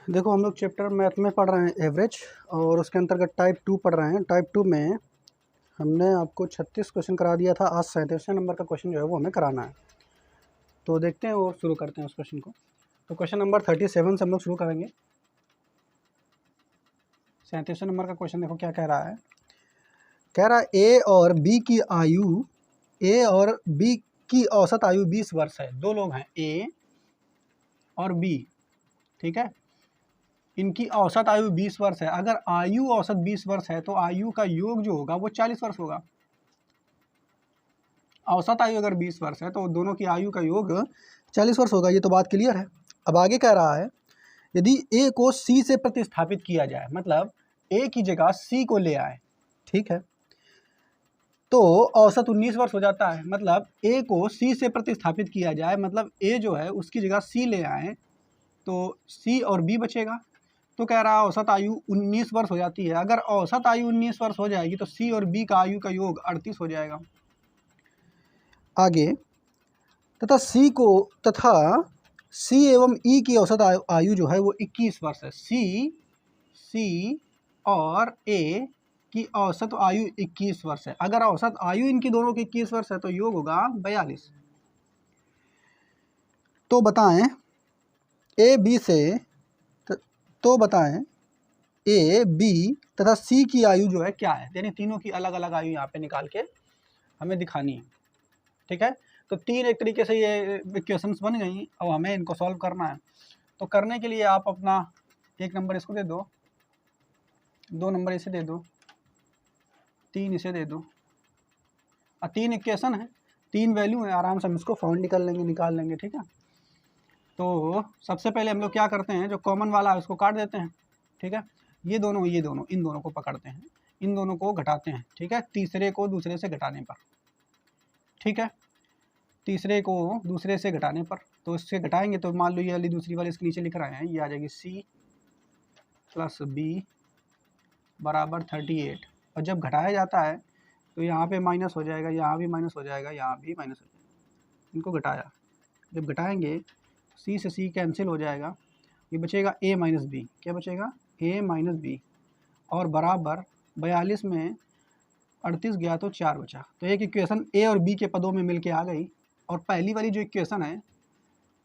देखो हम लोग चैप्टर मैथ में पढ़ रहे हैं एवरेज, और उसके अंतर्गत टाइप 2 पढ़ रहे हैं। टाइप 2 में हमने आपको 36 क्वेश्चन करा दिया था। आज 37वें नंबर का क्वेश्चन जो है वो हमें कराना है। तो देखते हैं और शुरू करते हैं उस क्वेश्चन को। तो क्वेश्चन नंबर 37 से हम लोग शुरू करेंगे। 37वें नंबर का क्वेश्चन देखो क्या कह रहा है। कह रहा है ए और बी की औसत आयु 20 वर्ष है। दो लोग हैं ए और बी, ठीक है। इनकी औसत आयु 20 वर्ष है। अगर आयु औसत 20 वर्ष है तो आयु का योग जो होगा वो 40 वर्ष होगा। औसत आयु अगर 20 वर्ष है तो दोनों की आयु का योग 40 वर्ष होगा। ये तो बात क्लियर है। अब आगे कह रहा है यदि ए को सी से प्रतिस्थापित किया जाए, मतलब ए की जगह सी को ले आए, ठीक है, तो औसत 19 वर्ष हो जाता है। मतलब ए को सी से प्रतिस्थापित किया जाए, मतलब ए जो है उसकी जगह सी ले आए तो सी और बी बचेगा। तो कह रहा है औसत आयु 19 वर्ष हो जाती है। अगर औसत आयु 19 वर्ष हो जाएगी तो सी और बी का आयु का योग 38 हो जाएगा। आगे तथा सी एवं ई की औसत आयु जो है वो 21 वर्ष है। सी और ए की औसत आयु 21 वर्ष है। अगर औसत आयु इनकी दोनों की 21 वर्ष है तो योग होगा 42। तो बताएं ए बी तथा सी की आयु जो है क्या है। यानी तीनों की अलग अलग आयु यहाँ पे निकाल के हमें दिखानी है, ठीक है। तो तीन एक तरीके से ये इक्वेशंस बन गई और हमें इनको सॉल्व करना है। तो करने के लिए आप अपना 1 नंबर इसको दे दो, 2 नंबर इसे दे दो, 3 इसे दे दो। और 3 इक्वेशन है, 3 वैल्यू है, आराम से हम इसको फाउंड निकाल लेंगे, ठीक है। तो सबसे पहले हम लोग क्या करते हैं, जो कॉमन वाला है उसको काट देते हैं, ठीक है। ये दोनों इन दोनों को पकड़ते हैं, इन दोनों को घटाते हैं, ठीक है, तीसरे को दूसरे से घटाने पर, ठीक है। तीसरे को दूसरे से घटाने पर, तो इससे घटाएंगे तो मान लो ये वाली दूसरी वाली इसके नीचे लिख रहे हैं, ये आ जाएगी सी प्लस बी बराबर 38। और जब घटाया जाता है तो यहाँ पे माइनस हो जाएगा, यहाँ भी माइनस हो जाएगा, यहाँ भी माइनस हो जाएगा। इनको घटाया, जब घटाएंगे सी से सी कैंसिल हो जाएगा, ये बचेगा ए माइनस बी। क्या बचेगा? A minus b. और बराबर 42 में 38 गया तो 4 बचा। तो एक इक्वेशन ए और बी के पदों में मिल के आ गई। और पहली वाली जो इक्वेशन है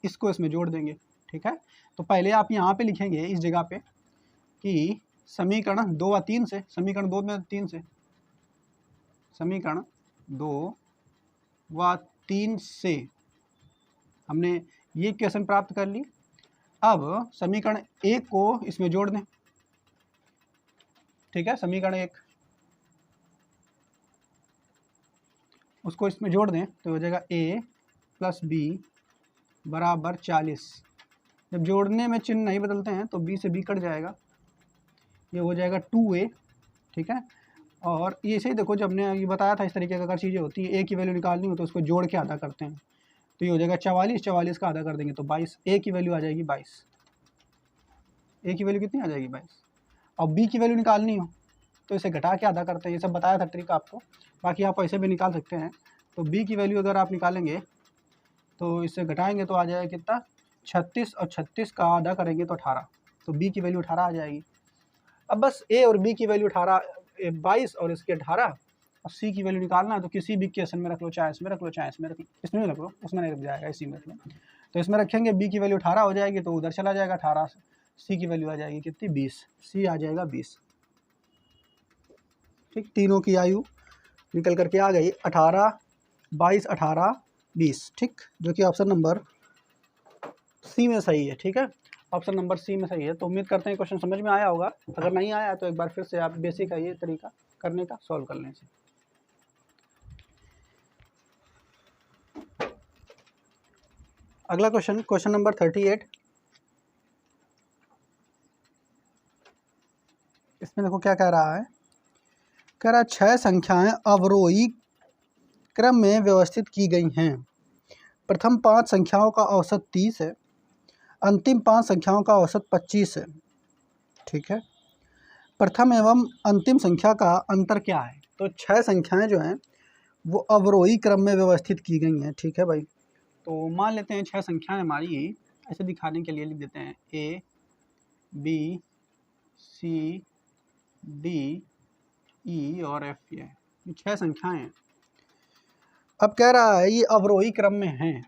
इसको इसमें जोड़ देंगे, ठीक है। तो पहले आप यहाँ पे लिखेंगे इस जगह पे कि समीकरण 2 व 3 से, समीकरण 2 में 3 से, समीकरण 2 व 3 से हमने ये इक्वेशन प्राप्त कर ली। अब समीकरण 1 को इसमें जोड़ दें, ठीक है। समीकरण 1 उसको इसमें जोड़ दें तो हो जाएगा a प्लस बी बराबर 40। जब जोड़ने में चिन्ह नहीं बदलते हैं तो b से b कट जाएगा, ये हो जाएगा 2a, ठीक है। और ये सही देखो, जब हमने ये बताया था इस तरीके का अगर चीज़ें होती है, a की वैल्यू निकालनी हो तो उसको जोड़ के आधा करते हैं, तो ये हो जाएगा 44 का आधा कर देंगे तो 22। a की वैल्यू आ जाएगी 22। a की वैल्यू कितनी आ जाएगी? 22। और b की वैल्यू निकालनी हो तो इसे घटा के आधा करते हैं। ये सब बताया था ट्रिक आपको, बाकी आप ऐसे भी निकाल सकते हैं। तो b की वैल्यू अगर आप निकालेंगे तो इससे घटाएंगे तो आ जाएगा कितना? 36, और 36 का आधा करेंगे तो 18। तो b की वैल्यू 18 आ जाएगी। अब बस a और b की वैल्यू 22 और इसके 18, और c की वैल्यू निकालना है तो किसी भी इक्वेशन में रख लो, चाहे इसमें रख लो, चाहे इसमें रख लो, इसमें रख लो, उसमें नहीं रख जाएगा, इसी में रख लो। तो इसमें रखेंगे, b की वैल्यू 18 हो जाएगी तो उधर चला जाएगा 18 से, c की वैल्यू आ जाएगी कितनी? 20। c आ जाएगा 20, ठीक। तीनों की आयु निकल करके आ गई 18, 22, 18, 20, ठीक, जो कि ऑप्शन नंबर सी में सही है, ठीक है। ऑप्शन नंबर सी में सही है। तो उम्मीद करते हैं क्वेश्चन समझ में आया होगा। अगर नहीं आया तो एक बार फिर से आप बेसिक है ये तरीका करने का, सॉल्व करने से। अगला क्वेश्चन, क्वेश्चन नंबर 38। इसमें देखो क्या कह रहा है। कह रहा है 6 संख्याएं अवरोही क्रम में व्यवस्थित की गई हैं। प्रथम 5 संख्याओं का औसत 30 है, अंतिम 5 संख्याओं का औसत 25 है, ठीक है। प्रथम एवं अंतिम संख्या का अंतर क्या है? तो 6 संख्याएं जो हैं वो अवरोही क्रम में व्यवस्थित की गई हैं, ठीक है भाई। तो मान लेते हैं 6 संख्याएं हमारी, ऐसे दिखाने के लिए लिख देते हैं a b c d e और एफ, ये 6 संख्याएं हैं। अब कह रहा है ये अवरोही क्रम में हैं,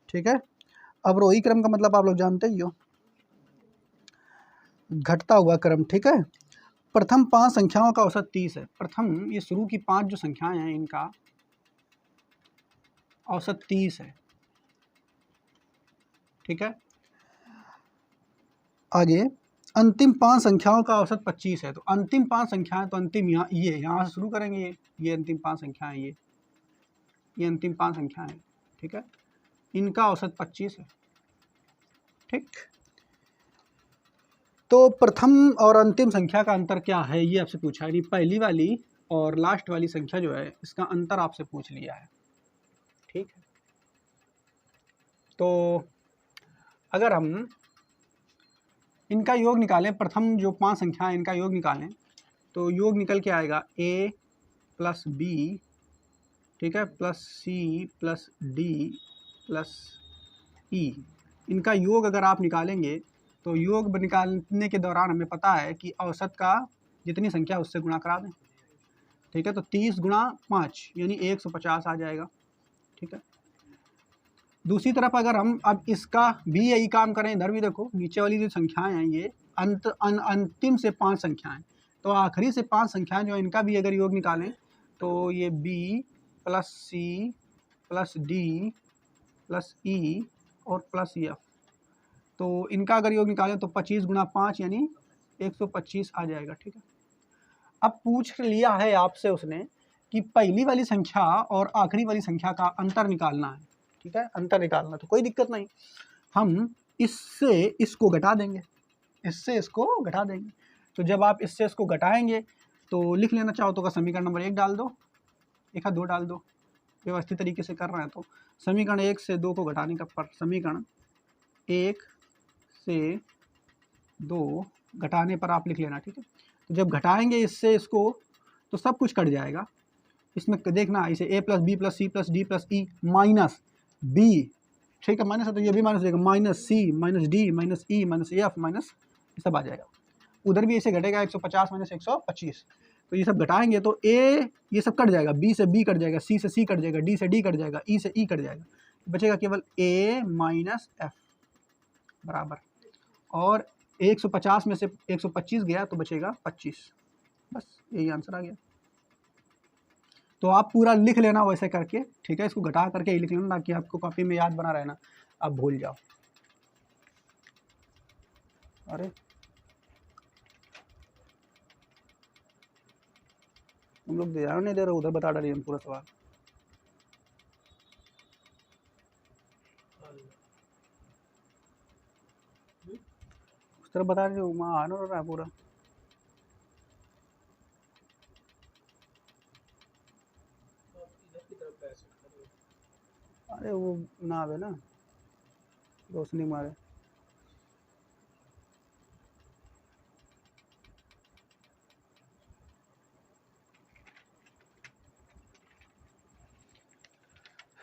ठीक है। अवरोही क्रम का मतलब आप लोग जानते ही हो, घटता हुआ क्रम, ठीक है। प्रथम 5 संख्याओं का औसत 30 है। प्रथम ये शुरू की 5 जो संख्याएं हैं इनका औसत 30 है, ठीक है। आगे अंतिम 5 संख्याओं का औसत 25 है। तो अंतिम 5 संख्याएं, तो अंतिम यहाँ से शुरू करेंगे, ये अंतिम 5 संख्याएं, ये अंतिम 5 संख्याएं, ठीक है। इनका औसत 25 है, ठीक। तो प्रथम और अंतिम संख्या का अंतर क्या है ये आपसे पूछा है। पहली वाली और लास्ट वाली संख्या जो है इसका अंतर आपसे पूछ लिया है, ठीक है। तो अगर हम इनका योग निकालें, प्रथम जो 5 संख्या है इनका योग निकालें, तो योग निकल के आएगा a प्लस बी, ठीक है, प्लस सी प्लस डी प्लस ई। इनका योग अगर आप निकालेंगे तो योग निकालने के दौरान हमें पता है कि औसत का जितनी संख्या उससे गुणा करा दें, ठीक है। तो 30 गुणा 5 यानी 150 आ जाएगा, ठीक है। दूसरी तरफ अगर हम अब इसका भी यही काम करें, इधर भी देखो नीचे वाली जो संख्याएं हैं ये अंतिम से 5 संख्याएं, तो आखिरी से 5 संख्याएं जो इनका भी अगर योग निकालें तो ये b प्लस सी प्लस डी प्लस ई और प्लस एफ, तो इनका अगर योग निकालें तो 25 गुणा 5 यानी 125 आ जाएगा, ठीक है। अब पूछ लिया है आपसे उसने कि पहली वाली संख्या और आखिरी वाली संख्या का अंतर निकालना है, ठीक है, अंतर निकालना। तो कोई दिक्कत नहीं, हम इससे इसको घटा देंगे, इससे इसको घटा देंगे। तो जब आप इससे इसको घटाएंगे तो लिख लेना चाहो तो का समीकरण नंबर 1 डाल दो, 1 2 डाल दो, व्यवस्थित तरीके से कर रहे हैं। तो समीकरण 1 से 2 को घटाने का पर समीकरण 1 से 2 घटाने पर आप लिख लेना, ठीक है। तो जब घटाएंगे इससे इसको तो सब कुछ कट जाएगा। इसमें देखना इसे a plus B plus C plus D plus e minus b, ठीक है, माइनस है तो ये भी माइनस हो जाएगा, माइनस सी minus D minus E minus F minus ये सब आ जाएगा। उधर भी ऐसे घटेगा 150 माइनस 125, तो ये सब घटाएंगे तो a ये सब कट जाएगा, b से b कट जाएगा, c से c कट जाएगा, d से d कट जाएगा, e से e कट जाएगा, बचेगा केवल a माइनस f बराबर, और 150 में से 125 गया तो बचेगा 25, बस यही आंसर आ गया। तो आप पूरा लिख लेना वैसे करके, ठीक है, इसको घटा करके ही लिख लेना ताकि आपको कॉपी में याद बना रहना, आप भूल जाओ। अरे तुम लोग ध्यान नहीं दे रहे, उधर बता डालिए हम पूरा सवाल। उस तरफ बता रहे वहाँ आना रहा है पूरा। अरे वो ना आवे ना, रोशनी मारे।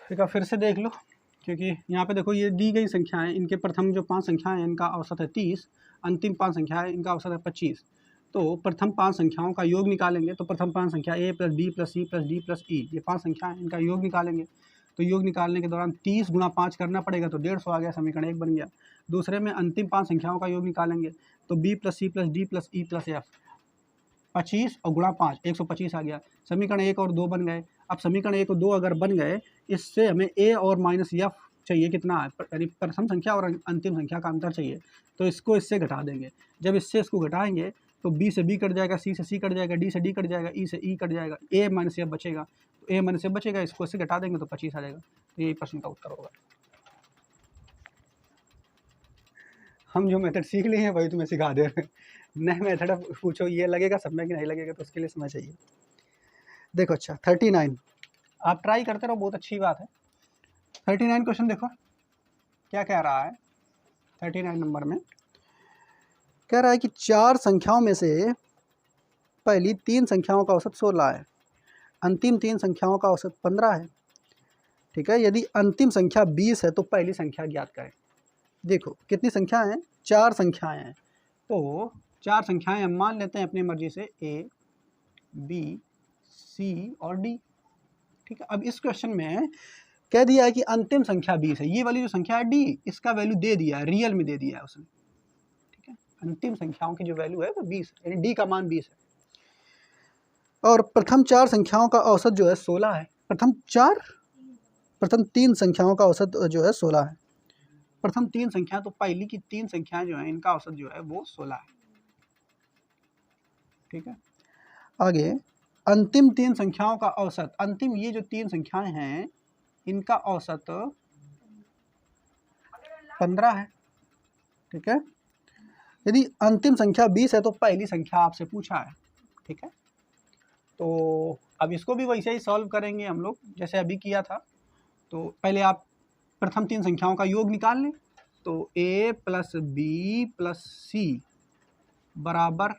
एक बार फिर से देख लो, क्योंकि यहाँ पे देखो ये दी गई संख्याएं, इनके प्रथम जो 5 संख्याएं हैं इनका औसत है 30, अंतिम 5 संख्याएं इनका औसत है 25। तो प्रथम 5 संख्याओं का योग निकालेंगे तो प्रथम 5 संख्या a plus B plus C plus D plus E, ये 5 संख्याएं इनका योग निकालेंगे। तो योग निकालने के दौरान 30 गुणा 5 करना पड़ेगा, तो 150 आ गया, समीकरण 1 बन गया। दूसरे में अंतिम 5 संख्याओं का योग निकालेंगे तो b प्लस सी plus D plus e plus f, 25 और गुणा 5 125 आ गया, समीकरण 1 और 2 बन गए। अब समीकरण 1 और 2 अगर बन गए, इससे हमें a और माइनस एफ चाहिए कितना है, यानी प्रथम संख्या और अंतिम संख्या का अंतर चाहिए, तो इसको इससे घटा देंगे। जब इससे इसको घटाएंगे तो b से b कट जाएगा, c से c कट जाएगा, d से d कट जाएगा, e से e कट जाएगा, a माइनस एफ बचेगा, तो a माइनस एफ बचेगा, इसको इससे घटा देंगे तो 25 आ जाएगा। तो यही प्रश्न का उत्तर होगा। हम जो मेथड सीख लिए हैं वही तुम्हें सिखा दे रहे हैं, नए मेथड पूछो ये लगेगा सब में कि नहीं लगेगा, तो उसके लिए समय चाहिए। देखो अच्छा 39, आप ट्राई करते रहो, बहुत अच्छी बात है। 39 क्वेश्चन देखो क्या कह रहा है। 39 नंबर में कह रहा है कि 4 संख्याओं में से पहली 3 संख्याओं का औसत 16 है, अंतिम 3 संख्याओं का औसत 15 है, ठीक है। यदि अंतिम संख्या 20 है तो पहली संख्या ज्ञात करें। देखो कितनी संख्या हैं, 4 संख्याएं हैं, तो 4 संख्याएं हम मान लेते हैं अपनी मर्जी से A, B, C और D। ठीक है, अब इस क्वेश्चन में कह दिया है कि अंतिम संख्या 20 है। ये वाली जो संख्या है D, इसका वैल्यू दे दिया है, रियल में दे दिया है उसने। ठीक है, अंतिम संख्याओं की जो वैल्यू है वो 20 है, यानी D का मान 20 है। और प्रथम 4 संख्याओं का औसत जो है 16 है। प्रथम 3 संख्याओं का औसत जो है 16 है। प्रथम 3 संख्या, तो पहली की 3 संख्याएं जो है इनका औसत जो है वो 16 है। ठीक है, आगे अंतिम 3 संख्याओं का औसत, अंतिम ये जो 3 संख्याएं हैं इनका औसत 15 है। ठीक है, यदि अंतिम संख्या 20 है तो पहली संख्या आपसे पूछा है। ठीक है, तो अब इसको भी वैसे ही सॉल्व करेंगे हम लोग जैसे अभी किया था। तो पहले आप प्रथम 3 संख्याओं का योग निकाल लें। तो A प्लस बी प्लस सी बराबर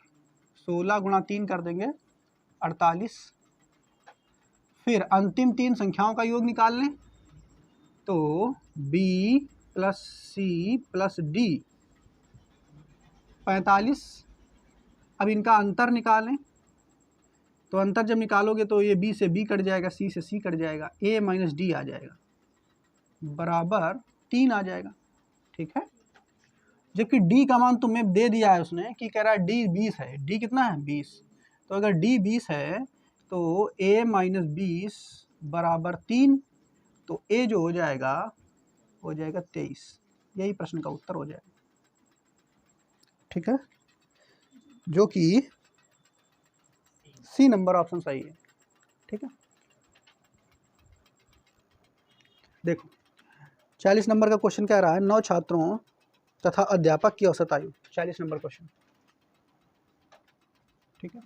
16 गुणा 3 कर देंगे 48। फिर अंतिम 3 संख्याओं का योग निकाल लें। तो B प्लस सी प्लस डी 45। अब इनका अंतर निकालें। तो अंतर जब निकालोगे तो ये B से B कट जाएगा, C से C कट जाएगा, A माइनस डी आ जाएगा बराबर 3 आ जाएगा। ठीक है, जबकि D का मान तुम्हें दे दिया है उसने कि कह रहा है D 20 है। D कितना है? 20। तो अगर D 20 है तो A माइनस 20 बराबर 3, तो A जो हो जाएगा 23। यही प्रश्न का उत्तर हो जाएगा। ठीक है, जो कि C नंबर ऑप्शन सही है। ठीक है, देखो 40 नंबर का क्वेश्चन कह रहा है 9 छात्रों तथा अध्यापक की औसत आयु। 40 नंबर क्वेश्चन। ठीक है,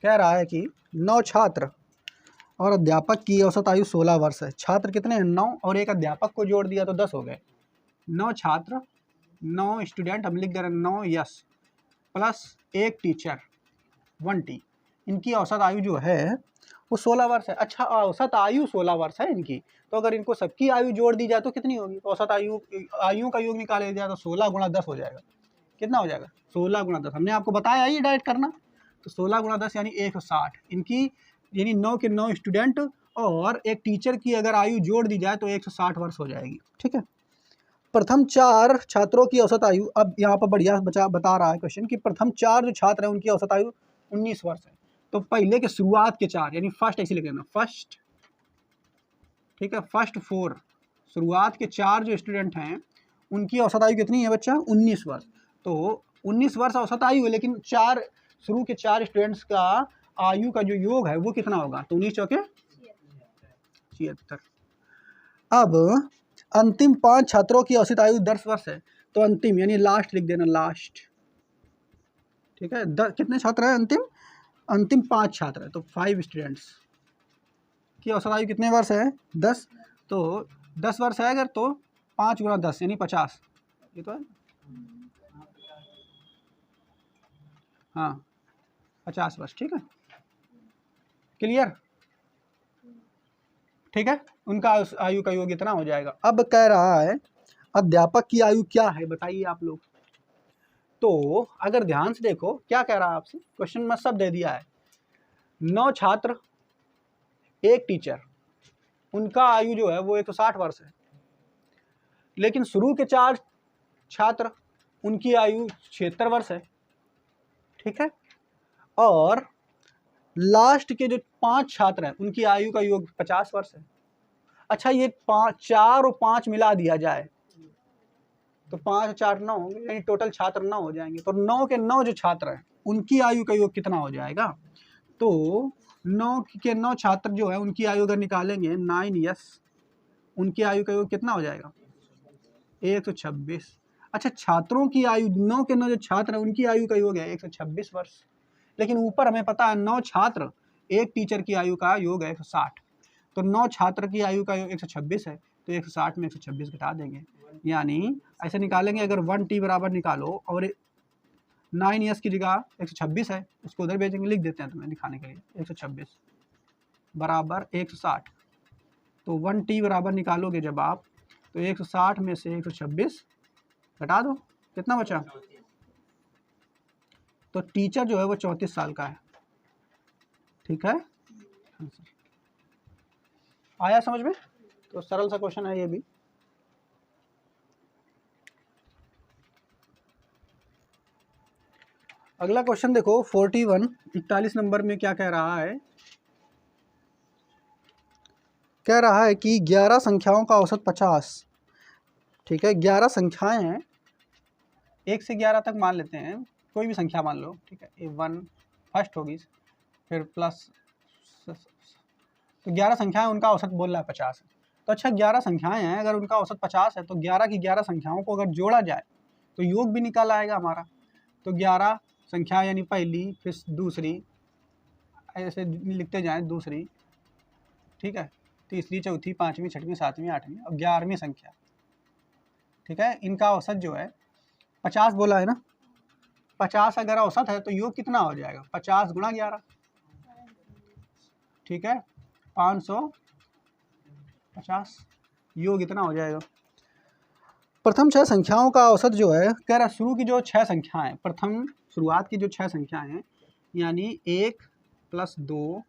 कह रहा है कि 9 छात्र और अध्यापक की औसत आयु 16 वर्ष है। छात्र कितने हैं? 9, और एक अध्यापक को जोड़ दिया तो 10 हो गए। 9 छात्र, 9 स्टूडेंट, हम लिख दे रहे हैं 9 यस, प्लस एक टीचर 1 टी। इनकी औसत आयु जो है वो 16 वर्ष है। अच्छा, औसत आयु 16 वर्ष है इनकी, तो अगर इनको सबकी आयु जोड़ दी जाए तो कितनी होगी? औसत आयु का योग निकाला जाए तो 16 गुणा 10 हो जाएगा। कितना हो जाएगा? 16 गुणा 10। हमने आपको बताया ही डायरेक्ट करना। तो 16 गुणा 10 यानी 160। इनकी यानी 9 के 9 स्टूडेंट और एक टीचर की अगर आयु जोड़ दी जाए तो 160 वर्ष हो जाएगी। ठीक है, प्रथम 4 छात्रों की औसत आयु, अब यहाँ पर बढ़िया बता रहा है क्वेश्चन कि प्रथम 4 जो छात्र हैं उनकी औसत आयु 19 वर्ष है। तो पहले के शुरुआत के 4 यानी फर्स्ट, ऐसे लिख लेना फर्स्ट। ठीक है, फर्स्ट 4 शुरुआत के 4 जो स्टूडेंट हैं उनकी औसत आयु कितनी है बच्चा? 19 वर्ष। तो 19 वर्ष औसत आयु है, लेकिन शुरू के 4 स्टूडेंट्स का आयु का जो योग है वो कितना होगा? तो 19 चौके 76। अब अंतिम 5 छात्रों की औसत आयु 10 वर्ष है। तो अंतिम यानी लास्ट लिख देना, लास्ट। ठीक है, कितने छात्र हैं? अंतिम 5 छात्र है, तो 5 स्टूडेंट्स की औसत आयु कितने वर्ष है? 10। तो 10 वर्ष है अगर, तो 5 गुणा 10 यानी 50। ये तो है, हाँ 50 वर्ष। ठीक है, क्लियर? ठीक है, उनका आयु का योग इतना हो जाएगा। अब कह रहा है अध्यापक की आयु क्या है, बताइए आप लोग। तो अगर ध्यान से देखो क्या कह रहा है आपसे, क्वेश्चन में सब दे दिया है। 9 छात्र, एक टीचर, उनका आयु जो है वो 160 वर्ष है। लेकिन शुरू के 4 छात्र, उनकी आयु 76 वर्ष है। ठीक है, और लास्ट के जो 5 छात्र हैं उनकी आयु का योग 50 वर्ष है। अच्छा, ये 4 और 5 मिला दिया जाए तो 5 और 4 9 होंगे, यानी टोटल छात्र 9 हो जाएंगे। तो 9 के 9 जो छात्र हैं उनकी आयु का योग कितना हो जाएगा? तो 9 के 9 छात्र जो है उनकी आयु अगर निकालेंगे 9 यस, उनकी आयु का योग कितना हो जाएगा? 126। अच्छा, छात्रों की आयु 9 के 9 जो छात्र हैं उनकी आयु का योग है 126 वर्ष। लेकिन ऊपर हमें पता है 9 छात्र, एक टीचर की आयु का योग है 160। तो 9 छात्र की आयु का योग 126 है, तो 160 में 126 घटा देंगे, यानी ऐसे निकालेंगे। अगर 1 टी बराबर निकालो और 9 यस की जगह 126 है, उसको उधर भेजेंगे, लिख देते हैं तुम्हें दिखाने के लिए। 126 बराबर 160। तो 1 टी बराबर निकालोगे जब आप, तो 160 में से 126 घटा दो, कितना बचा? तो टीचर जो है वो 34 साल का है। ठीक है, आया समझ में? तो सरल सा क्वेश्चन है ये भी। अगला क्वेश्चन देखो 41 नंबर में क्या कह रहा है। कह रहा है कि 11 संख्याओं का औसत 50। ठीक है, 11 संख्याएं हैं, 1 से 11 तक मान लेते हैं, कोई भी संख्या मान लो। ठीक है, ये 1 फर्स्ट होगी, फिर प्लस, तो 11 संख्याएं, उनका औसत बोल रहा है 50 है। तो अच्छा 11 संख्याएं हैं, अगर उनका औसत 50 है तो 11 की 11 संख्याओं को अगर जोड़ा जाए तो योग भी निकाल आएगा हमारा। तो 11 संख्या यानी पहली, फिर दूसरी, ऐसे लिखते जाएं, दूसरी, ठीक है, तीसरी, चौथी, पाँचवीं, छठवीं, सातवीं, आठवीं और 11वीं संख्या। ठीक है, इनका औसत जो है 50 बोला है ना। 50 अगर औसत है तो योग कितना हो जाएगा? 50 गुणा 11। ठीक है, 550 योग इतना हो जाएगा। प्रथम 6 संख्याओं का औसत जो है, कह रहा शुरू की जो 6 संख्याएं, प्रथम शुरुआत की जो 6 संख्याएं हैं, यानी 1 + 2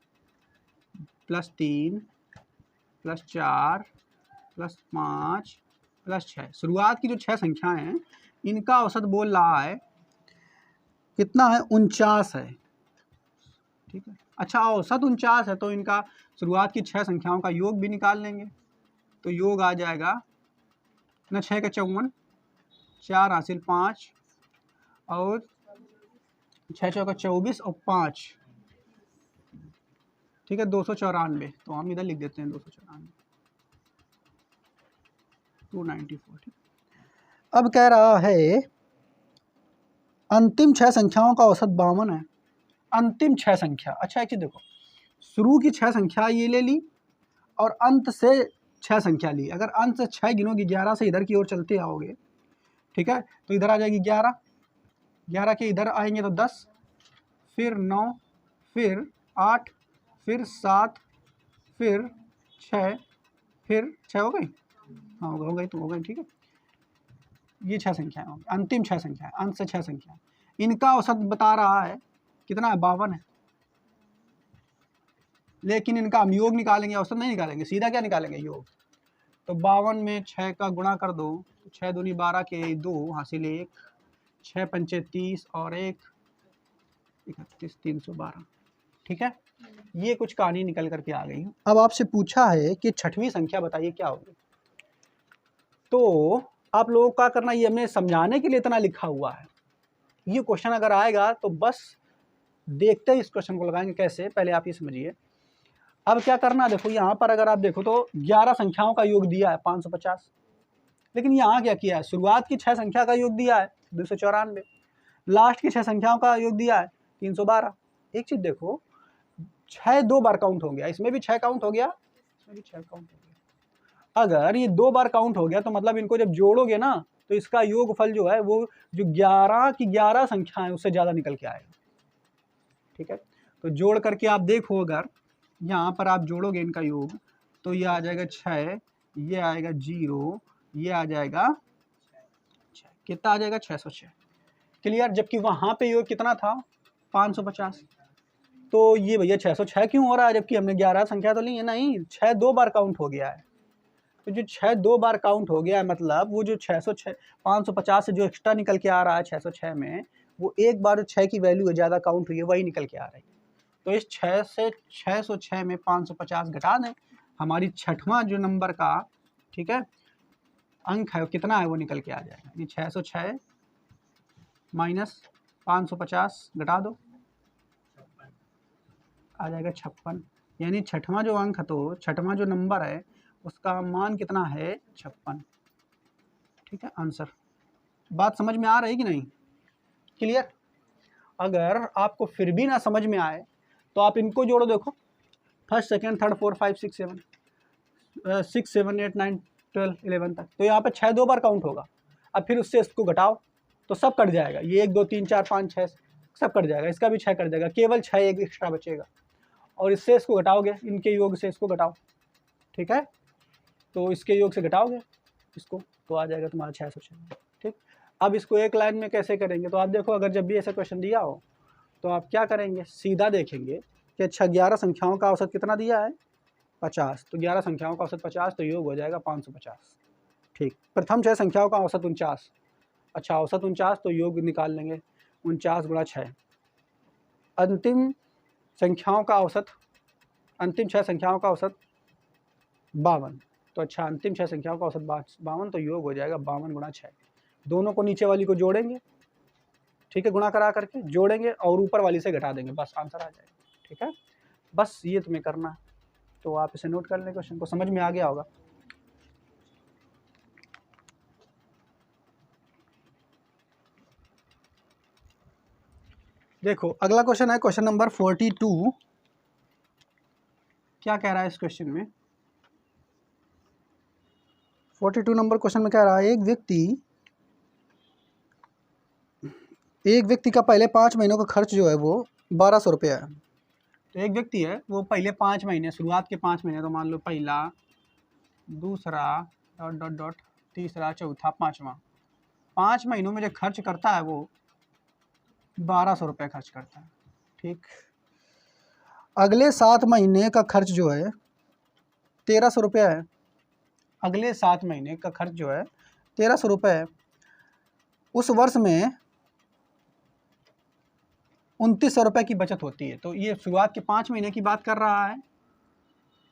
+ 3 + 4 + 5 + 6, शुरुआत की जो 6 संख्याएं हैं, इनका औसत बोल रहा है कितना है? 49 है। ठीक है, अच्छा औसत 49 है तो इनका शुरुआत की 6 संख्याओं का योग भी निकाल लेंगे। तो योग आ जाएगा ना, 6 का 54, 4 हासिल 5 और 6 चौका 24 और 5, ठीक है, 294। तो हम इधर लिख देते हैं 294, 294। ठीक, अब कह रहा है अंतिम 6 संख्याओं का औसत 52 है। अंतिम 6 संख्या, अच्छा एक चीज देखो, शुरू की 6 संख्या ये ले ली और अंत से 6 संख्या ली। अगर अंत से 6 गिनोगी, 11 से इधर की ओर चलते आओगे, ठीक है, तो इधर आ जाएगी 11, 11 के इधर आएंगे तो 10, फिर 9, फिर 8, फिर 7, फिर 6, फिर 6 हो गई, हाँ हो गई तो हो गई। ठीक है, ये 6 संख्याएं होंगी, अंतिम 6 संख्याएं, अंत से 6 संख्याएं, इनका औसत बता रहा है कितना है? 52 है। लेकिन इनका हम योग निकालेंगे, औसत नहीं निकालेंगे, सीधा क्या निकालेंगे? योग। तो 52 में 6 का गुणा कर दो, 6 दूनी 12 के 2 हासिल 1, 6 पंचे 30 और 1 31, 312। ठीक है, ये कुछ कहानी निकल करके आ गई। अब आपसे पूछा है कि 6वीं संख्या बताइए क्या होगी। तो आप लोगों का करना, ये हमने समझाने के लिए इतना लिखा हुआ है। ये क्वेश्चन अगर आएगा तो बस देखते ही इस क्वेश्चन को लगाएंगे कैसे, पहले आप ये समझिए। अब क्या करना, देखो यहाँ पर अगर आप देखो तो 11 संख्याओं का योग दिया है 550, लेकिन यहाँ क्या किया है? शुरुआत की 6 संख्या का योग दिया है 294, लास्ट की 6 संख्याओं का योग दिया है 312। एक चीज देखो, 6 2 बार काउंट हो गया, इसमें भी 6 काउंट हो गया, इसमें भी 6 काउंट हो गया। अगर ये 2 बार काउंट हो गया तो मतलब इनको जब जोड़ोगे ना तो इसका योगफल जो है वो जो 11 की 11 संख्या है उससे ज़्यादा निकल के आएगा। ठीक है, तो जोड़ करके आप देखो, अगर यहाँ पर आप जोड़ोगे इनका योग तो ये आ जाएगा 6, ये आएगा 0, ये आ जाएगा 6, कितना आ जाएगा? 606। क्लियर? जबकि वहाँ पे योग कितना था? 550। तो ये भैया 606 क्यों हो रहा है जबकि हमने 11 संख्या तो ली है? नहीं, 6 2 बार काउंट हो गया है। तो जो 6 2 बार काउंट हो गया है, मतलब वो जो 606 550 से जो एक्स्ट्रा निकल के आ रहा है 606 में, वो एक बार 6 की वैल्यू है ज़्यादा काउंट हुई है, वही निकल के आ रही है। तो इस 6 से 606 में 550 घटा दें, हमारी 6वां जो नंबर का, ठीक है, अंक है वो कितना है वो निकल के आ जाएगा। यानी 606 माइनस 550 घटा दो, आ जाएगा 56। यानी 6वां जो अंक है, तो 6वां जो नंबर है उसका मान कितना है? 56। ठीक है, आंसर। बात समझ में आ रही कि नहीं? क्लियर? अगर आपको फिर भी ना समझ में आए तो आप इनको जोड़ो, देखो, फर्स्ट सेकेंड थर्ड फोर्थ 5 6 7 6 7 8 9 12 11 तक, तो यहाँ पे 6 2 बार काउंट होगा। अब फिर उससे इसको घटाओ तो सब कट जाएगा, ये 1 2 3 4 5 6 सब कट जाएगा, इसका भी 6 कट जाएगा, केवल 6 एक एक्स्ट्रा बचेगा। और इससे इसको घटाओगे, इनके योग से इसको घटाओ, ठीक है, तो इसके योग से घटाओगे इसको तो आ जाएगा तुम्हारा 606। ठीक, अब इसको एक लाइन में कैसे करेंगे, तो आप देखो, अगर जब भी ऐसा क्वेश्चन दिया हो तो आप क्या करेंगे, सीधा देखेंगे कि अच्छा 11 संख्याओं का औसत कितना दिया है 50, तो 11 संख्याओं का औसत 50, तो योग हो जाएगा 550। ठीक, प्रथम 6 संख्याओं का औसत 49, अच्छा औसत 49, तो योग निकाल लेंगे 49 गुणा 6। अंतिम संख्याओं का औसत, अंतिम 6 संख्याओं का औसत 52, तो अच्छा अंतिम 6 संख्याओं का औसत 52, तो योग हो जाएगा 52 गुणा 6। दोनों को नीचे वाली को जोड़ेंगे, ठीक है, गुणा करा करके जोड़ेंगे और ऊपर वाली से घटा देंगे, बस आंसर आ जाएगा। ठीक है, बस ये तुम्हें करना है, तो आप इसे नोट कर लें, क्वेश्चन को समझ में आ गया होगा। देखो अगला क्वेश्चन है क्वेश्चन नंबर 42। क्या कह रहा है इस क्वेश्चन में, 42 नंबर क्वेश्चन में कह रहा है एक व्यक्ति का पहले 5 महीनों का खर्च जो है वो 1200 रुपया है। तो एक व्यक्ति है वो पहले 5 महीने, शुरुआत के 5 महीने, तो मान लो पहला, दूसरा डॉट डॉट डॉट, तीसरा, चौथा, पाँचवा, 5 महीनों में जो खर्च करता है वो 1200 रुपये खर्च करता है। ठीक, अगले 7 महीने का खर्च जो है 1300 रुपया है। अगले 7 महीने का खर्च जो है 1300 रुपये है। उस वर्ष में 2900 रुपये की बचत होती है। तो ये शुरुआत के 5 महीने की बात कर रहा है,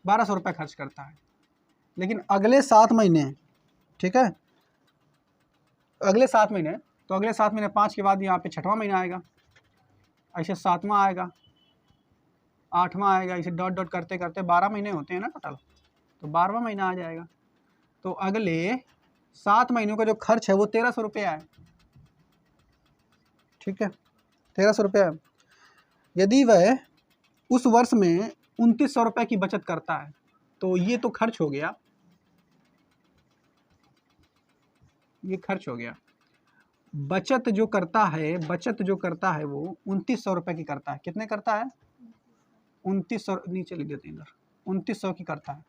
1200 रुपये खर्च करता है। लेकिन अगले 7 महीने, ठीक है, अगले 7 महीने, तो अगले 7 महीने 5 के बाद यहाँ पे 6वां महीना आएगा, ऐसे 7वां आएगा, 8वां आएगा, इसे डॉट डॉट करते करते 12 महीने होते हैं ना टोटल, तो 12वां महीना आ जाएगा। तो अगले 7 महीनों का जो खर्च है वो 1300 रुपया है। ठीक है, 1300 रुपया है। यदि वह उस वर्ष में 2900 रुपये की बचत करता है, तो ये तो खर्च हो गया, ये खर्च हो गया। बचत जो करता है, बचत जो करता है वो 2900 रुपये की करता है। कितने करता है, 2900, नीचे लिख देते हैं इधर, 2900 की करता है।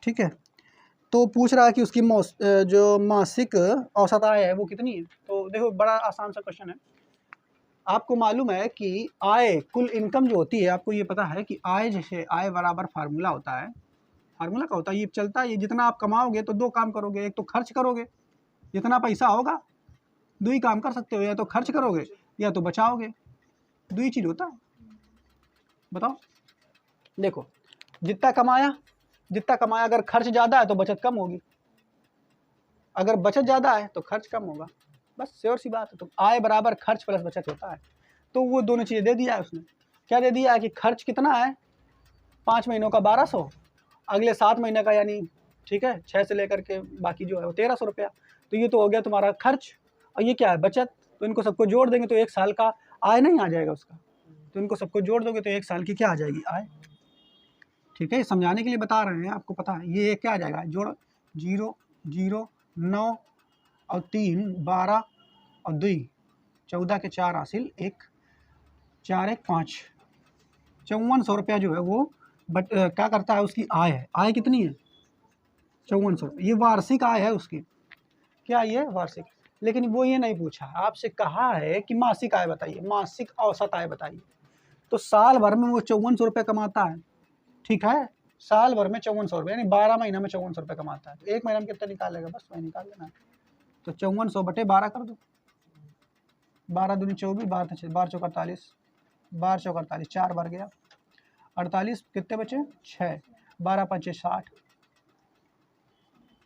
ठीक है, तो पूछ रहा है कि उसकी जो मासिक औसत आय है वो कितनी है। तो देखो बड़ा आसान सा क्वेश्चन है। आपको मालूम है कि आय, कुल इनकम जो होती है, आपको ये पता है कि आय, जैसे आय बराबर फार्मूला होता है, फार्मूला का होता है, ये चलता है, ये जितना आप कमाओगे तो 2 काम करोगे, एक तो खर्च करोगे, जितना पैसा होगा 2 ही काम कर सकते हो, या तो खर्च करोगे या तो बचाओगे, 2 ही चीज़ होता है। बताओ, देखो जितना कमाया, अगर खर्च ज़्यादा है तो बचत कम होगी, अगर बचत ज़्यादा है तो खर्च कम होगा, बस श्योर सी बात है। तो आय बराबर खर्च प्लस बचत होता है। तो वो दोनों चीज़ें दे दिया है उसने। क्या दे दिया है कि खर्च कितना है, 5 महीनों का 1200, अगले 7 महीने का यानी, ठीक है, 6 से लेकर के बाकी जो है वो 1300 रुपया। तो ये तो हो गया तुम्हारा खर्च, और ये क्या है, बचत। तो इनको सबको जोड़ देंगे तो 1 साल का आय नहीं आ जाएगा उसका। तो इनको सबको जोड़ दोगे तो 1 साल की क्या आ जाएगी, आय। ठीक है, समझाने के लिए बता रहे हैं, आपको पता है ये क्या आ जाएगा, जोड़ 0 0 9 और 3 12 और 2 14 के 4 हासिल 1 4 1 5, 5400 रुपया जो है वो क्या करता है, उसकी आय है। आय कितनी है, 5400। ये वार्षिक आय है उसकी, क्या ये वार्षिक। लेकिन वो ये नहीं पूछा, आपसे कहा है कि मासिक आय बताइए, मासिक औसत आय बताइए। तो साल भर में वो 5400 रुपये कमाता है। ठीक है, साल भर में 5400 रुपये, यानी 12 महीना में 5400 रुपये कमाता है। तो 1 महीना में कितना निकालेगा, बस वही निकाल लेना। तो 5400 बटे 12 कर दो, 12 दूनी 24, 12 चौक 48, 12 चौक 48, 4 बार गया 48, कितने बचे 6, 12 5 60।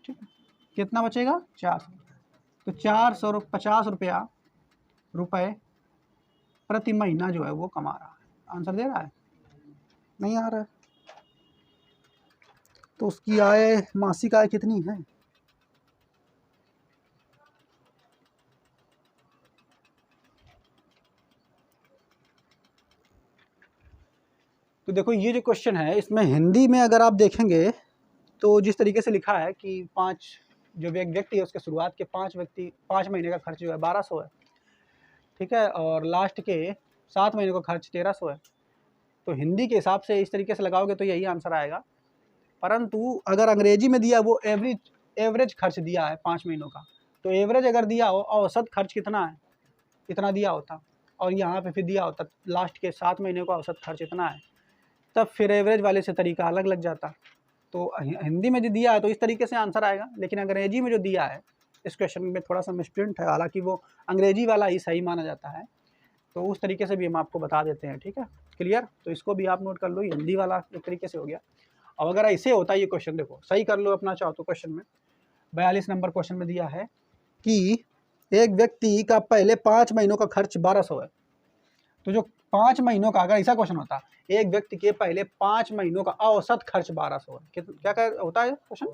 ठीक है, कितना बचेगा 400। तो 450 रुपये प्रति महीना जो है वो कमा रहा है। आंसर दे रहा है, नहीं आ रहा है। तो उसकी आय, मासिक आय कितनी है, तो देखो ये जो क्वेश्चन है इसमें हिंदी में अगर आप देखेंगे तो जिस तरीके से लिखा है कि 5 जो व्यक्ति है उसके शुरुआत के 5 महीने का खर्च जो है 1200 है। ठीक है, और लास्ट के 7 महीने का खर्च 1300 है। तो हिंदी के हिसाब से इस तरीके से लगाओगे तो यही आंसर आएगा। परंतु अगर अंग्रेजी में दिया वो एवरेज खर्च दिया है 5 महीनों का, तो एवरेज अगर दिया हो, औसत खर्च कितना है, इतना दिया होता, और यहाँ पे फिर दिया होता लास्ट के 7 महीने का औसत खर्च इतना है, तब फिर एवरेज वाले से तरीका अलग लग जाता। तो हिंदी में जो दिया है तो इस तरीके से आंसर आएगा, लेकिन अंग्रेजी में जो दिया है इस क्वेश्चन में थोड़ा सा मिसप्रिंट है, हालांकि वो अंग्रेजी वाला ही सही माना जाता है, तो उस तरीके से भी हम आपको बता देते हैं। ठीक है, क्लियर? तो इसको भी आप नोट कर लो, हिंदी वाला एक तरीके से हो गया। और अगर ऐसे होता है ये क्वेश्चन, देखो सही कर लो अपना चाहो तो, क्वेश्चन में 42 नंबर क्वेश्चन में दिया है कि एक व्यक्ति का पहले 5 महीनों का खर्च 1200 है। तो जो 5 महीनों का, अगर ऐसा क्वेश्चन होता एक व्यक्ति के पहले 5 महीनों का औसत खर्च 1200 है, क्या होता है क्वेश्चन?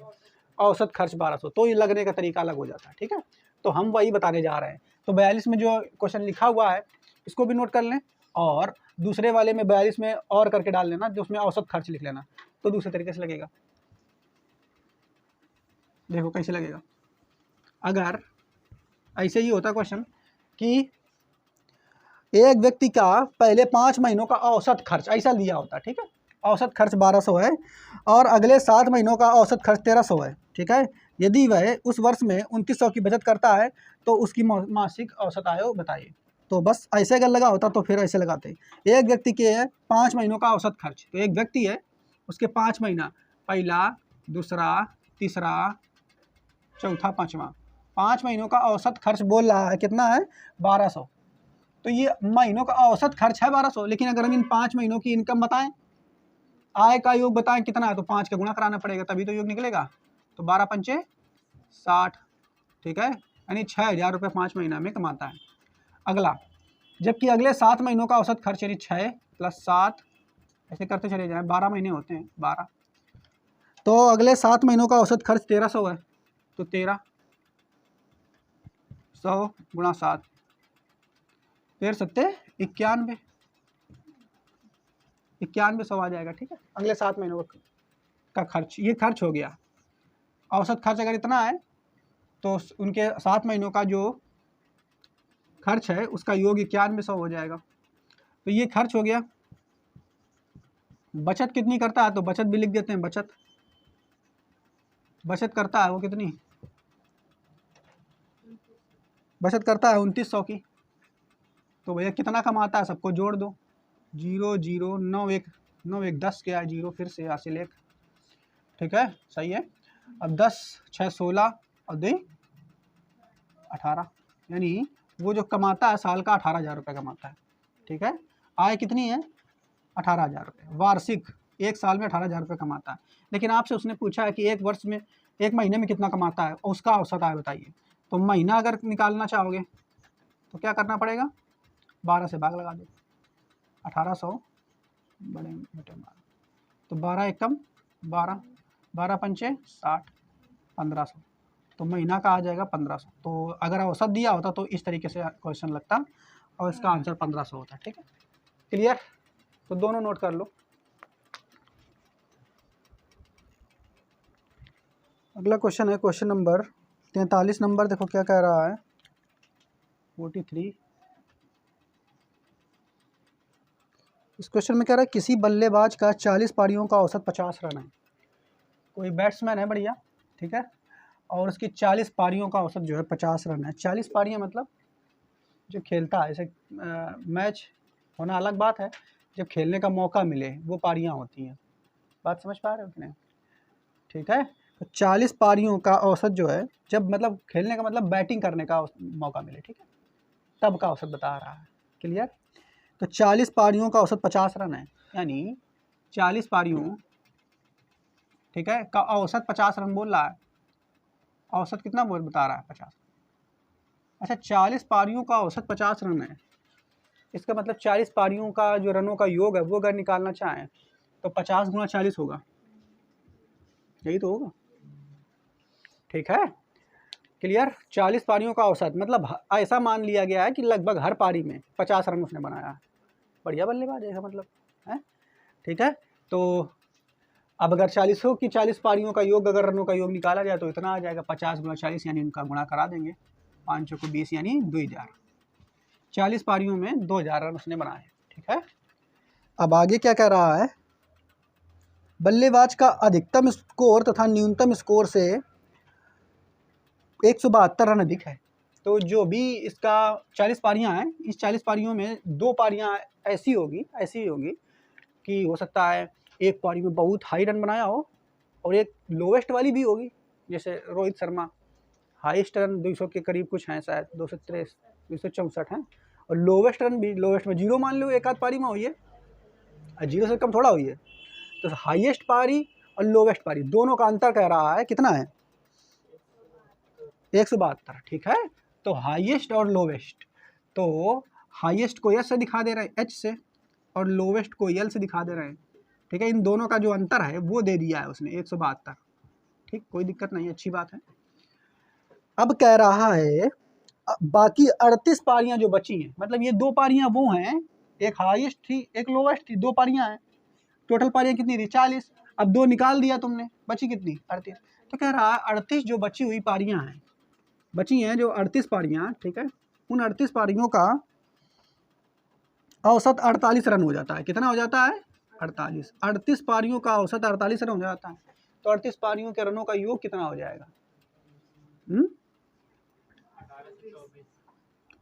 औसत खर्च 1200, तो ये लगने का तरीका अलग हो जाता है। ठीक है, तो हम वही बताने जा रहे हैं। तो 42 में जो क्वेश्चन लिखा हुआ है इसको भी नोट कर लें, और दूसरे वाले में 42 में और करके डाल लेना, जो उसमें औसत खर्च लिख लेना, तो दूसरे तरीके से लगेगा। देखो कैसे लगेगा, अगर ऐसे ही होता क्वेश्चन कि एक व्यक्ति का पहले 5 महीनों का औसत खर्च ऐसा दिया होता, ठीक है, औसत खर्च 1200 है और अगले 7 महीनों का औसत खर्च 1300 है। ठीक है, यदि वह उस वर्ष में 2900 की बचत करता है तो उसकी मासिक औसत आय बताइए। तो बस ऐसे अगर लगा होता तो फिर ऐसे लगाते, एक व्यक्ति के 5 महीनों का औसत खर्च, तो एक व्यक्ति है उसके 5 महीना, पहला, दूसरा, तीसरा, चौथा, पाँचवा, 5 महीनों का औसत खर्च बोल रहा है कितना है? 1200। तो ये महीनों का औसत खर्च है 1200, लेकिन अगर हम इन 5 महीनों की इनकम बताएं, आय का योग बताएं कितना है, तो 5 का गुणा कराना पड़ेगा तभी तो योग निकलेगा। तो 12 पंचे 60, ठीक है, यानी 6000 रुपये 5 महीना में कमाता है। अगला, जबकि अगले 7 महीनों का औसत खर्च यानी 6 + 7, ऐसे करते चले जाएं, 12 महीने होते हैं, 12, तो अगले 7 महीनों का औसत खर्च 1300 है, तो 1300 गुणा 7, 13 × 7 = 9100 आ जाएगा। ठीक है, अगले 7 महीनों का खर्च, ये खर्च हो गया। औसत खर्च अगर इतना है तो उनके 7 महीनों का जो खर्च है उसका योग 9100 हो जाएगा। तो ये खर्च हो गया। बचत कितनी करता है, तो बचत भी लिख देते हैं, बचत करता है वो कितनी, बचत करता है 2900 की। तो भैया कितना कमाता है, सबको जोड़ दो, 0 0 9 1 9 1 10 क्या है, 0 फिर से हासिल 1। ठीक है, सही है। अब 10 6 16 और 2 18, यानी वो जो कमाता है साल का 18,000 रुपये कमाता है। ठीक है, आय कितनी है? 18,000 रुपये वार्षिक, एक साल में 18,000 रुपये कमाता है। लेकिन आपसे उसने पूछा है कि एक वर्ष में, एक महीने में कितना कमाता है, उसका औसत आय बताइए। तो महीना अगर निकालना चाहोगे तो क्या करना पड़ेगा, 12 से भाग लगा दो, 1800 बड़े बटे 12, तो 12 एकम 12, 12 पंचे 60, 1500, तो महीना का आ जाएगा 1500। तो अगर औसत दिया होता तो इस तरीके से क्वेश्चन लगता और इसका आंसर 1500 होता। ठीक है, क्लियर? तो दोनों नोट कर लो। अगला क्वेश्चन है क्वेश्चन नंबर 43 नंबर, देखो क्या कह रहा है, 43। इस क्वेश्चन में कह रहा है किसी बल्लेबाज का 40 पारियों का औसत 50 रन है। कोई बैट्समैन है बढ़िया, ठीक है, और उसकी 40 पारियों का औसत जो है 50 रन है। 40 पारियां मतलब जो खेलता है, जैसे मैच होना अलग बात है, जब खेलने का मौका मिले वो पारियां होती हैं। बात समझ पा रहे हो कि नहीं? ठीक है, तो 40 पारियों का औसत जो है, जब मतलब खेलने का मतलब बैटिंग करने का मौका मिले, ठीक है, तब का औसत बता रहा है। क्लियर? तो 40 पारियों का औसत 50 रन है, यानी 40 पारियों, ठीक है, का औसत 50 रन बोल रहा है। औसत कितना बोल बता रहा है? 50। अच्छा, 40 पारियों का औसत 50 रन है, इसका मतलब 40 पारियों का जो रनों का योग है वो अगर निकालना चाहें तो 50 × 40 होगा, यही तो होगा। ठीक है, क्लियर? 40 पारियों का औसत मतलब ऐसा मान लिया गया है कि लगभग हर पारी में 50 रन उसने बनाया है। बढ़िया बल्लेबाज है मतलब है। ठीक है, तो अब अगर 40 पारियों का योग, अगर रनों का योग निकाला जाए तो इतना आ जाएगा, 50 × 40, यानी इनका गुणा करा देंगे, 5 × 20 यानी 2000। 40 पारियों में 2000 रन उसने बनाए। ठीक है, अब आगे क्या कह रहा है, बल्लेबाज का अधिकतम स्कोर तथा न्यूनतम स्कोर से 172 रन अधिक है। तो जो भी इसका 40 पारियां हैं, इस 40 पारियों में 2 पारियां ऐसी होगी कि हो सकता है एक पारी में बहुत हाई रन बनाया हो और एक लोवेस्ट वाली भी होगी। जैसे रोहित शर्मा हाईएस्ट रन 200 के करीब कुछ हैं, शायद 263 264 हैं, और लोवेस्ट रन भी, लोवेस्ट में 0 मान लो, एक आध पारी में हुई है, 0 से कम थोड़ा हुई है। तो हाईएस्ट पारी और लोवेस्ट पारी दोनों का अंतर कह रहा है कितना है, 172। ठीक है, तो हाईएस्ट और लोवेस्ट, तो हाईएस्ट को एस से दिखा दे रहे हैं, एच से, और लोवेस्ट को एल से दिखा दे रहे हैं। ठीक है, इन दोनों का जो अंतर है वो दे दिया है उसने 172। ठीक, कोई दिक्कत नहीं, अच्छी बात है। अब कह रहा है बाकी 38 पारियां जो बची हैं, मतलब ये 2 पारियां वो हैं, एक हाईएस्ट थी एक लोवेस्ट थी, 2 पारियां हैं, टोटल पारियां कितनी थी 40। अब 2 निकाल दिया तुमने, बची कितनी 38। तो कह रहा है 38 जो बची हुई पारियां हैं, बची हैं जो 38 पारियां, ठीक है, उन 38 पारियों का औसत 48 रन हो जाता है। कितना हो जाता है 48। 38 पारियों का औसत 48 रन हो जाता है। तो 38 पारियों के रनों का योग कितना हो जाएगा,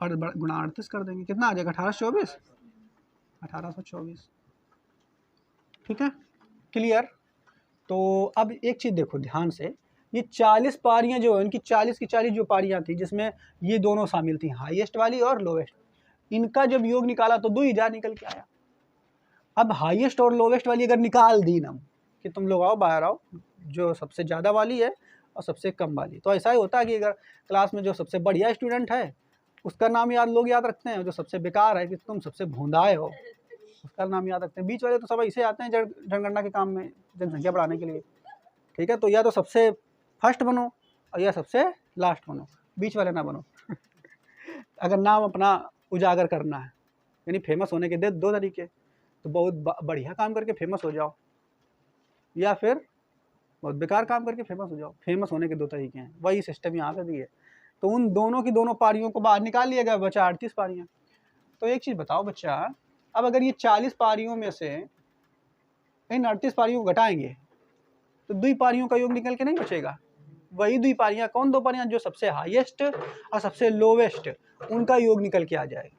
और गुणा 38 कर देंगे, कितना आ जाएगा 1824। 1824। ठीक है, क्लियर। तो अब एक चीज़ देखो ध्यान से, ये 40 पारियां जो है, इनकी 40 की 40 जो पारियां थी, जिसमें ये दोनों शामिल थी, हाईएस्ट वाली और लोवेस्ट, इनका जब योग निकाला तो 2000 निकल के आया। अब हाईएस्ट और लोवेस्ट वाली अगर निकाल दी ना, कि तुम लोग आओ बाहर आओ, जो सबसे ज़्यादा वाली है और सबसे कम वाली, तो ऐसा ही होता है कि अगर क्लास में जो सबसे बढ़िया स्टूडेंट है उसका नाम लोग याद रखते हैं, जो सबसे बेकार है कि तुम सबसे भोंदाए हो उसका नाम याद रखते हैं। बीच वाले तो सब ऐसे आते हैं जनगणना के काम में, जनसंख्या बढ़ाने के लिए। ठीक है, तो या तो सबसे फर्स्ट बनो और या सबसे लास्ट बनो, बीच वाले ना बनो। अगर नाम अपना उजागर करना है, यानी फेमस होने के 2 तरीके, तो बहुत बढ़िया काम करके फेमस हो जाओ, या फिर बहुत बेकार काम करके फेमस हो जाओ। फेमस होने के 2 तरीके हैं, वही सिस्टम यहाँ पे भी है। तो उन दोनों की दोनों पारियों को बाहर निकाल लिया गया, बचा 38 पारियां। तो एक चीज़ बताओ बच्चा, अब अगर ये 40 पारियों में से इन 38 पारियों को घटाएंगे तो 2 पारियों का योग निकल के नहीं बचेगा। वही 2 पारियां, कौन 2 पारियां, जो सबसे हाईएस्ट और सबसे लोवेस्ट, उनका योग निकल के आ जाएगा।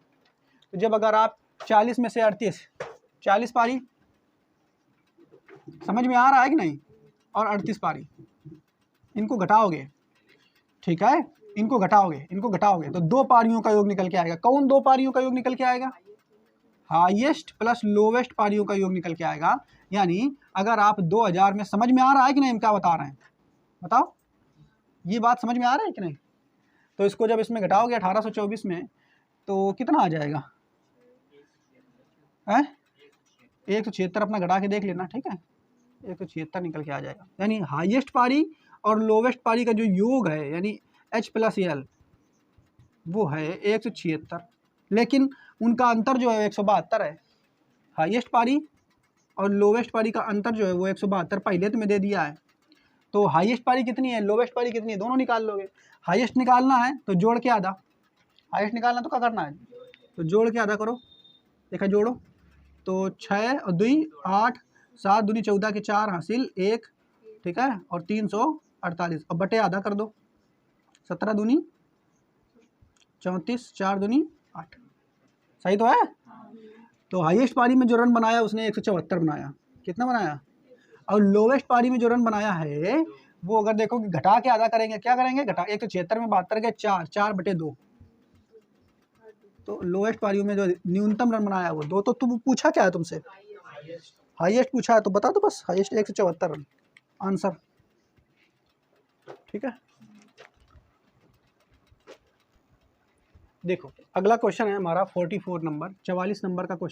तो जब अगर आप 40 में से 38, 40 पारी समझ में आ रहा है कि नहीं, और 38 पारी, इनको घटाओगे, ठीक है, इनको घटाओगे तो 2 पारियों का योग निकल के आएगा। कौन 2 पारियों का योग निकल के आएगा, हाईएस्ट प्लस लोवेस्ट पारियों का योग निकल के आएगा। यानी अगर आप 2000 में, समझ में आ रहा है कि नहीं हम क्या बता रहे हैं, बताओ, ये बात समझ में आ रहा है कि नहीं। तो इसको जब इसमें घटाओगे 1824 में, तो कितना आ जाएगा, 176 अपना घटा के देख लेना, ठीक है, 176 निकल के आ जाएगा। यानी हाईएस्ट पारी और लोवेस्ट पारी का जो योग है, यानी H प्लस एल, वो है 176, लेकिन उनका अंतर जो है 172 है। हाईएस्ट पारी और लोवेस्ट पारी का अंतर जो है वो 172 पहले तो मैं दे दिया है। तो हाईएस्ट पारी कितनी है, लोवेस्ट पारी कितनी है, दोनों निकाल लोगे। हाईएस्ट निकालना है तो जोड़ के आधा, हाईएस्ट निकालना तो क्या करना है, तो जोड़ के आधा करो। देखा, जोड़ो तो 6 और 2 8, 7 दूनी 14 के 4 हासिल 1, ठीक है, और 348, अब बटे आधा कर दो, 17 दूनी 34, 4 दूनी 8, सही तो है। तो हाईएस्ट पारी में जो रन बनाया उसने 174 बनाया, कितना बनाया, और लोवेस्ट पारी में जो रन बनाया है वो अगर देखो कि घटा के आधा करेंगे, क्या करेंगे, घटा 176 में 72 के 4, 4/2, तो लोवेस्ट पारियों में जो न्यूनतम रन बनाया वो 2। तो तुम पूछा क्या है तुमसे, हाईएस्ट पूछा है, तो बता दो बस, हाईएस्ट 174 रन आंसर। ठीक है, देखो अगला क्वेश्चन है हमारा 44 नंबर, 44 नंबर का क्वेश्चन।